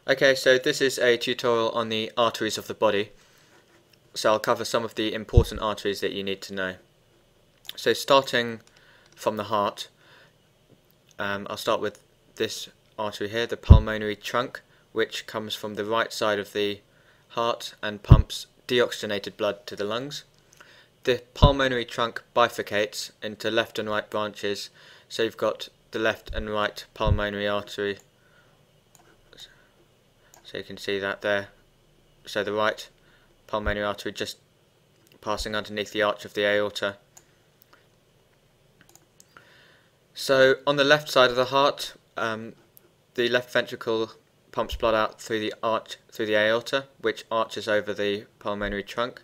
Okay, so this is a tutorial on the arteries of the body. So I'll cover some of the important arteries that you need to know. So starting from the heart, I'll start with this artery here, the pulmonary trunk, which comes from the right side of the heart and pumps deoxygenated blood to the lungs. The pulmonary trunk bifurcates into left and right branches, so you've got the left and right pulmonary artery. So you can see that there. So the right pulmonary artery just passing underneath the arch of the aorta. So on the left side of the heart, the left ventricle pumps blood out through the aorta, which arches over the pulmonary trunk.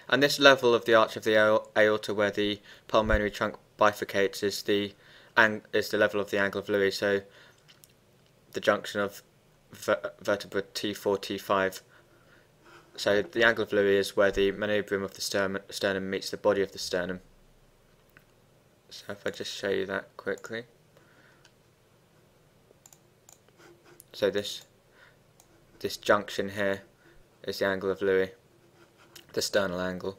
And this level of the arch of the aorta, where the pulmonary trunk bifurcates, is the level of the angle of Lewis. So the junction of vertebra T4, T5. So the angle of Lewis is where the manubrium of the sternum meets the body of the sternum. So if I just show you that quickly. So this junction here is the angle of Lewis, the sternal angle.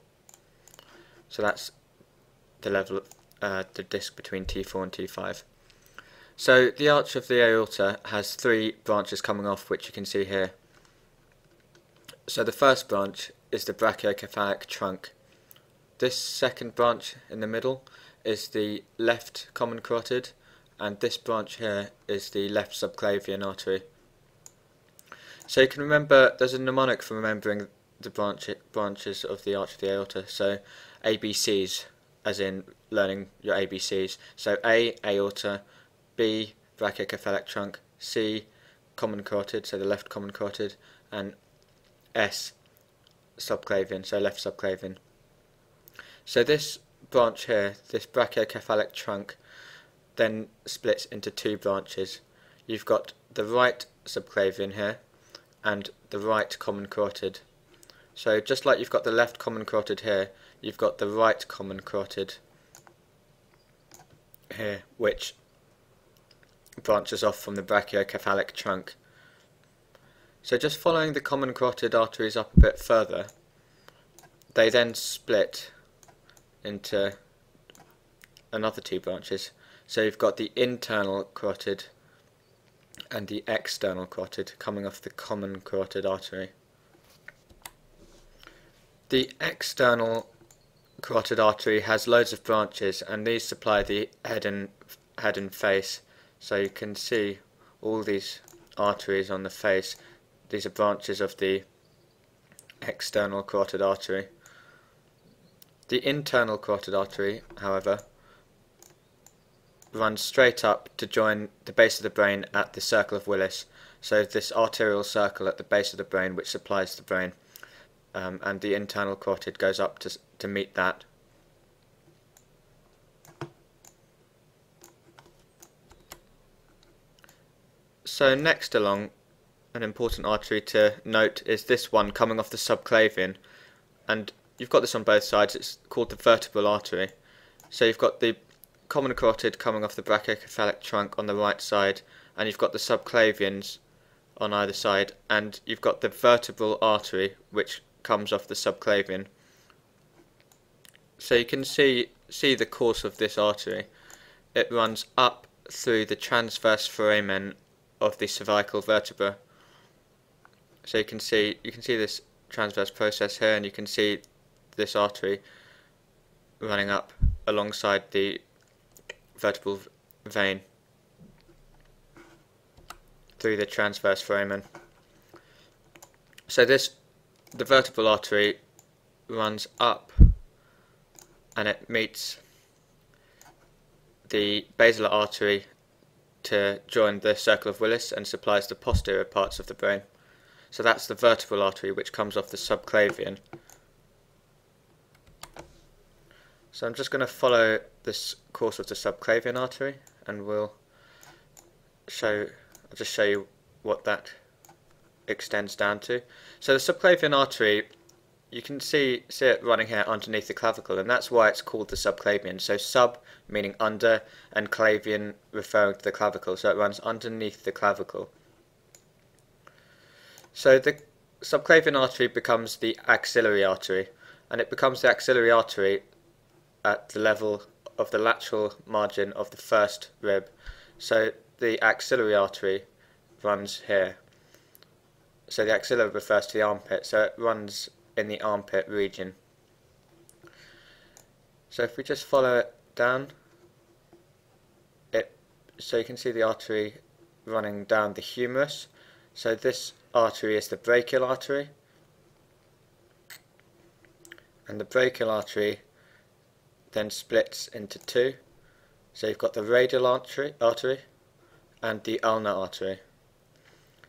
So that's the level of the disc between T4 and T5. So the arch of the aorta has three branches coming off, which you can see here. So the first branch is the brachiocephalic trunk. This second branch in the middle is the left common carotid, and this branch here is the left subclavian artery. So you can remember, there's a mnemonic for remembering the branches of the arch of the aorta. So ABCs, as in learning your ABCs. So A, aorta; B, brachiocephalic trunk; C, common carotid, so the left common carotid; and S, subclavian, so left subclavian. So this branch here, this brachiocephalic trunk, then splits into two branches. You've got the right subclavian here and the right common carotid. So just like you've got the left common carotid here, you've got the right common carotid here, which branches off from the brachiocephalic trunk. So just following the common carotid arteries up a bit further, they then split into another two branches. So you've got the internal carotid and the external carotid coming off the common carotid artery. The external carotid artery has loads of branches, and these supply the head and face. So you can see all these arteries on the face. These are branches of the external carotid artery. The internal carotid artery, however, runs straight up to join the base of the brain at the circle of Willis. So this arterial circle at the base of the brain, which supplies the brain, and the internal carotid goes up to meet that. So next along, an important artery to note is this one coming off the subclavian, and you've got this on both sides. It's called the vertebral artery. So you've got the common carotid coming off the brachiocephalic trunk on the right side, and you've got the subclavians on either side, and you've got the vertebral artery which comes off the subclavian. So you can see the course of this artery. It runs up through the transverse foramen of the cervical vertebra. So you can see this transverse process here, and you can see this artery running up alongside the vertebral vein through the transverse foramen. So the vertebral artery runs up, and it meets the basilar artery to join the circle of Willis and supplies the posterior parts of the brain. So that's the vertebral artery, which comes off the subclavian. So I'm just going to follow this course of the subclavian artery, and I'll just show you what that extends down to. So the subclavian artery, you can see it running here underneath the clavicle, and that's why it's called the subclavian. So sub meaning under, and clavian referring to the clavicle, so it runs underneath the clavicle. So the subclavian artery becomes the axillary artery, and it becomes the axillary artery at the level of the lateral margin of the first rib. So the axillary artery runs here. So the axilla refers to the armpit, so it runs in the armpit region. So if we just follow it down, so you can see the artery running down the humerus. So this artery is the brachial artery, and the brachial artery then splits into two. So you've got the radial artery and the ulnar artery.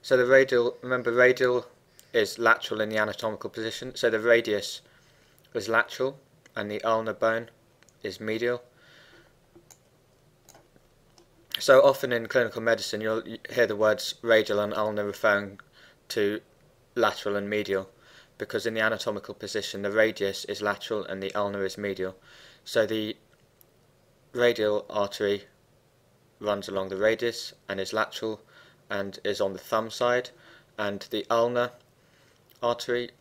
So the radial, remember radial is lateral in the anatomical position, so the radius is lateral and the ulnar bone is medial. So often in clinical medicine you'll hear the words radial and ulnar referring to lateral and medial, because in the anatomical position the radius is lateral and the ulnar is medial. So the radial artery runs along the radius and is lateral and is on the thumb side, and the ulnar artery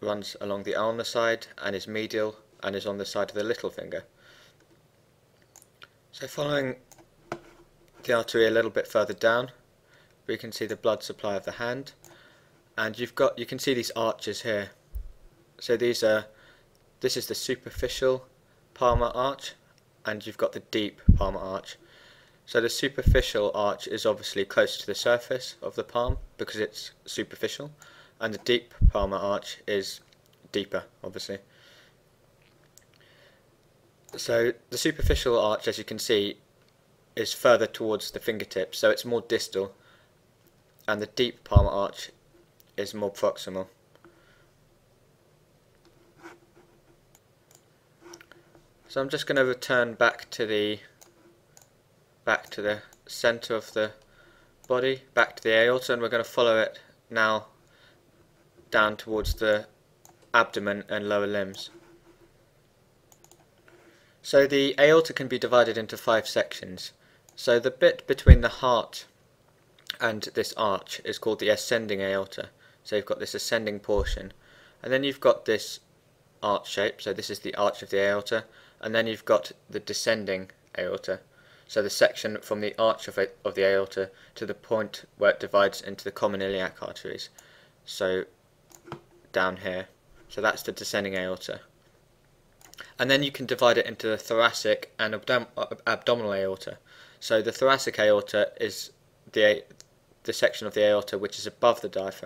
runs along the ulnar side and is medial and is on the side of the little finger. So following the artery a little bit further down, we can see the blood supply of the hand, and you can see these arches here. So this is the superficial palmar arch, and you've got the deep palmar arch. So the superficial arch is obviously closer to the surface of the palm because it's superficial, and the deep palmar arch is deeper, obviously. So the superficial arch, as you can see, is further towards the fingertips, so it's more distal, and the deep palmar arch is more proximal. So I'm just going to return back to the center of the body, back to the aorta, and we're going to follow it now down towards the abdomen and lower limbs. So the aorta can be divided into 5 sections. So the bit between the heart and this arch is called the ascending aorta. So you've got this ascending portion, and then you've got this arch shape, so this is the arch of the aorta, and then you've got the descending aorta, so the section from the arch of the aorta to the point where it divides into the common iliac arteries, so down here. So that's the descending aorta. And then you can divide it into the thoracic and abdominal aorta. So the thoracic aorta is the section of the aorta which is above the diaphragm.